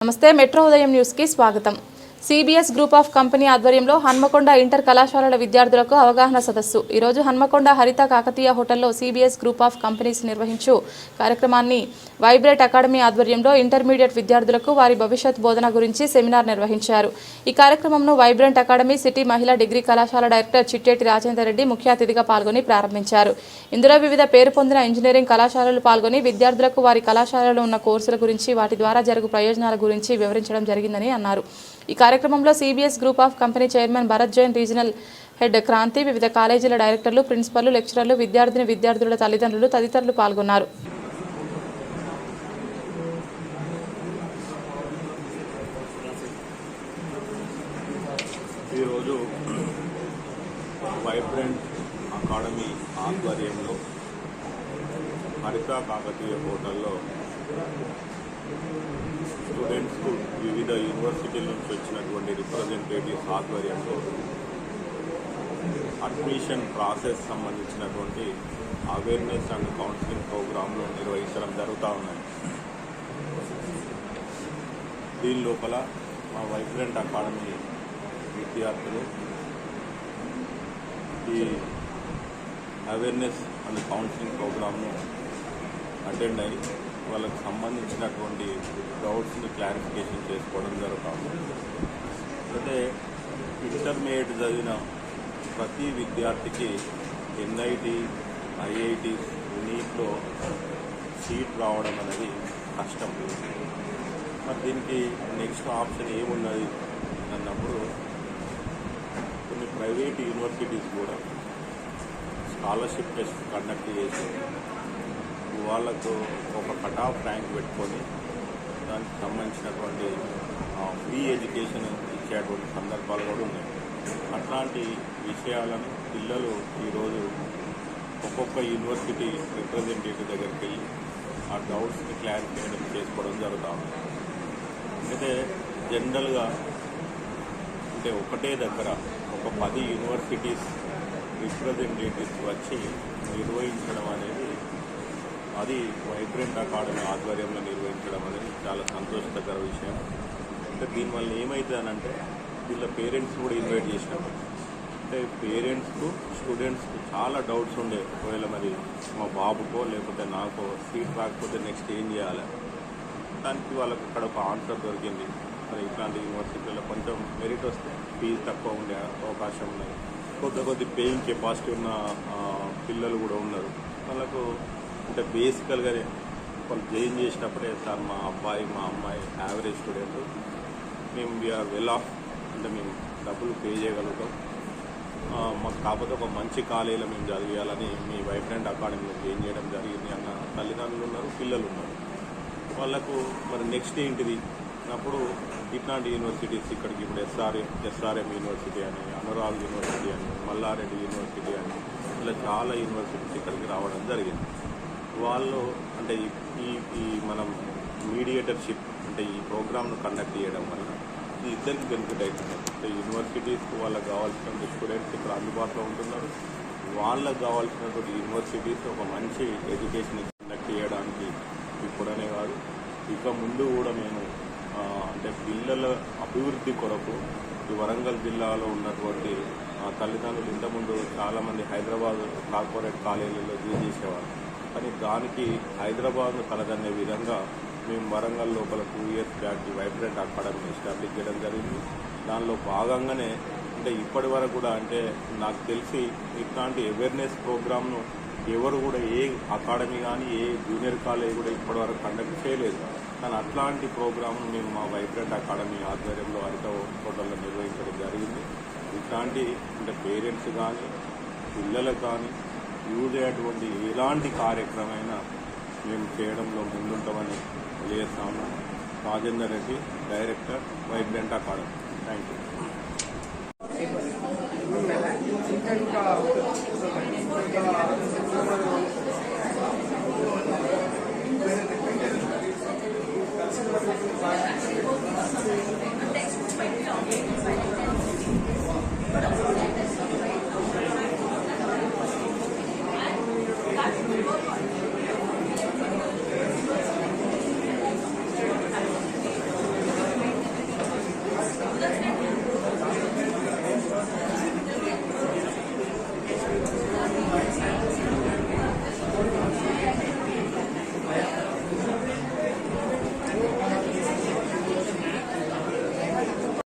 నమస్తే మెట్రో ఉదయం న్యూస్ కి స్వాగతం। సిబిఎస్ గ్రూప్ ఆఫ్ కంపెనీ ఆధ్వర్యంలో హన్మకొండ ఇంటర్ కళాశాలల విద్యార్థులకు అవగాహన సదస్సు ఈ రోజు హన్మకొండ హరిత కాకతీయ హోటల్లో సిబిఎస్ గ్రూప్ ఆఫ్ కంపెనీస్ నిర్వహించు కార్యక్రమాన్ని వైబ్రేట్ అకాడమీ ఆధ్వర్యంలో ఇంటర్మీడియట్ విద్యార్థులకు వారి భవిష్యత్ బోధన గురించి సెమినార్ నిర్వహించారు। ఈ కార్యక్రమంను వైబ్రెంట్ అకాడమీ సిటీ మహిళా డిగ్రీ కళాశాల డైరెక్టర్ చిట్టేటి రాజేందర్ రెడ్డి ముఖ్య అతిథిగా పాల్గొని ప్రారంభించారు। ఇందులో వివిధ పేరు పొందిన ఇంజనీరింగ్ కళాశాలలు పాల్గొని విద్యార్థులకు వారి కళాశాలలో ఉన్న కోర్సుల గురించి వాటి ద్వారా జరుగు ప్రయోజనాల గురించి వివరించడం జరిగిందని అన్నారు। ఈ కార్యక్రమంలో CBS group of company chairman Bharat Jain, regional head Kranti, వివిధ కాలేజీల డైరెక్టర్లు, ప్రిన్సిపల్లు, లెక్చరర్లు, విద్యార్థుల తల్లిదండ్రులు తదితరులు పాల్గొన్నారు। ఈరోజు వైబ్రెంట్ అకాడమీ ఆధ్వర్యంలో హరిత కాకతీయ హోటల్లో స్టూడెంట్స్కు వివిధ యూనివర్సిటీల నుంచి వచ్చినటువంటి రిప్రజెంటేటివ్స్ ఆధ్వర్యంలో అడ్మిషన్ ప్రాసెస్ సంబంధించినటువంటి అవేర్నెస్ అండ్ కౌన్సిలింగ్ ప్రోగ్రాంలు నిర్వహించడం జరుగుతూ ఉన్నాయి। దీని లోపల మా వైబ్రెంట్ అకాడమీ విద్యార్థులు ఈ అవేర్నెస్ అండ్ కౌన్సిలింగ్ ప్రోగ్రామ్ను అటెండ్ అయ్యి వాళ్ళకు సంబంధించినటువంటి డౌట్స్ని క్లారిఫికేషన్ చేసుకోవడం జరుగుతుంది। అయితే ఇంటర్మీడియట్ చదివిన ప్రతి విద్యార్థికి ఎన్ఐటి, ఐఐటి, నీట్లో సీట్ రావడం అనేది కష్టం। మరి దీనికి నెక్స్ట్ ఆప్షన్ ఏమున్నది అన్నప్పుడు కొన్ని ప్రైవేట్ యూనివర్సిటీస్ కూడా స్కాలర్షిప్ టెస్ట్ కండక్ట్ చేసి వాళ్ళకు ఒక కట్ ఆఫ్ ర్యాంక్ పెట్టుకొని దానికి సంబంధించినటువంటి ఫ్రీ ఎడ్యుకేషన్ ఇచ్చేటువంటి సందర్భాలు కూడా ఉన్నాయి। అట్లాంటి విషయాలను పిల్లలు ఈరోజు ఒక్కొక్క యూనివర్సిటీ రిప్రజెంటేటివ్ దగ్గరికి వెళ్ళి ఆ డౌట్స్ని క్లారిఫికేషన్ చేసుకోవడం జరుగుతుంది। అయితే జనరల్గా అంటే ఒకటే దగ్గర ఒక 10 యూనివర్సిటీస్ రిప్రజెంటేటివ్స్ వచ్చి నిర్వహించడం అనేది అది వైబ్రెంట్ అకాడమీ ఆధ్వర్యంలో నిర్వహించడం అనేది చాలా సంతోషకర విషయం। అంటే దీనివల్ల ఏమవుతుందనంటే వీళ్ళ పేరెంట్స్ కూడా ఇన్వైట్ చేసినాం। అంటే పేరెంట్స్కు స్టూడెంట్స్కు చాలా డౌట్స్ ఉండే, ఒకవేళ మరి మా బాబుకో లేకపోతే నాకో సీట్ రాకపోతే నెక్స్ట్ ఏం చేయాలి, దానికి వాళ్ళకి అక్కడ ఒక ఆన్సర్ దొరికింది। మరి ఇట్లాంటి యూనివర్సిటీలో కొంచెం మెరిట్ వస్తే ఫీజు తక్కువ ఉండే అవకాశం ఉన్నది, కొద్ది పేయింగ్ కెపాసిటీ ఉన్న పిల్లలు కూడా ఉన్నారు। వాళ్ళకు అంటే బేసికల్గానే వాళ్ళు జాయిన్ చేసినప్పుడే సార్ మా అబ్బాయి మా అమ్మాయి యావరేజ్ స్టూడెంట్, మేము వీఆర్ వెల్ ఆఫ్, అంటే మేము డబ్బులు పే చేయగలుగుతాం, మాకు కాకపోతే ఒక మంచి కాలేజీలో మేము చదివేయాలని మీ వైబ్రెంట్ అకాడమీలో జాయిన్ చేయడం జరిగింది అన్న తల్లిదండ్రులు ఉన్నారు, పిల్లలు ఉన్నారు। వాళ్ళకు మరి నెక్స్ట్ ఏంటిది అప్పుడు ఇట్లాంటి యూనివర్సిటీస్ ఇక్కడికి ఇప్పుడు ఎస్ఆర్ఎం యూనివర్సిటీ అని, అనురాగ్ యూనివర్సిటీ అని, మల్లారెడ్డి యూనివర్సిటీ అని ఇలా చాలా యూనివర్సిటీస్ ఇక్కడికి రావడం జరిగింది। వాళ్ళు అంటే ఈ మనం మీడియేటర్షిప్ అంటే ఈ ప్రోగ్రామ్ను కండక్ట్ చేయడం వల్ల ఈ ఇద్దరికి బెనిఫిట్ అవుతుంది। అంటే యూనివర్సిటీస్కి వాళ్ళకి కావాల్సినటువంటి స్టూడెంట్స్ ఇక్కడ అందుబాటులో ఉంటున్నారు, వాళ్ళకు కావాల్సినటువంటి యూనివర్సిటీస్ ఒక మంచి ఎడ్యుకేషన్ కండక్ట్ చేయడానికి ఇప్పుడనే కాదు ఇక ముందు కూడా మేము అంటే పిల్లల అభివృద్ధి కొరకు ఈ వరంగల్ జిల్లాలో ఉన్నటువంటి తల్లిదండ్రులు ఇంతకుముందు చాలామంది హైదరాబాద్ కార్పొరేట్ కాలేజీలలో చేసేవారు, కానీ దానికి హైదరాబాద్ను కలదనే విధంగా మేము వరంగల్ లోపల 2 years back vibrant academy establish చేయడం జరిగింది। దానిలో భాగంగానే అంటే ఇప్పటి వరకు కూడా అంటే నాకు తెలిసి ఇట్లాంటి అవేర్నెస్ ప్రోగ్రామ్ను ఎవరు కూడా ఏ అకాడమీ కానీ ఏ జూనియర్ కాలేజ్ కూడా ఇప్పటివరకు కండక్ట్ చేయలేదు, కానీ అట్లాంటి ప్రోగ్రామ్ను మేము మా వైబ్రెంట్ అకాడమీ ఆధ్వర్యంలో హరిత హోటల్లో నిర్వహించడం జరిగింది। ఇట్లాంటి అంటే పేరెంట్స్ కానీ పిల్లలకు కానీ యూజ్ అయ్యేటువంటి ఎలాంటి కార్యక్రమైనా మేము చేయడంలో ముందుంటామని తెలియజేస్తాము। Rajender Reddy, director, vibrant academy. Thank you.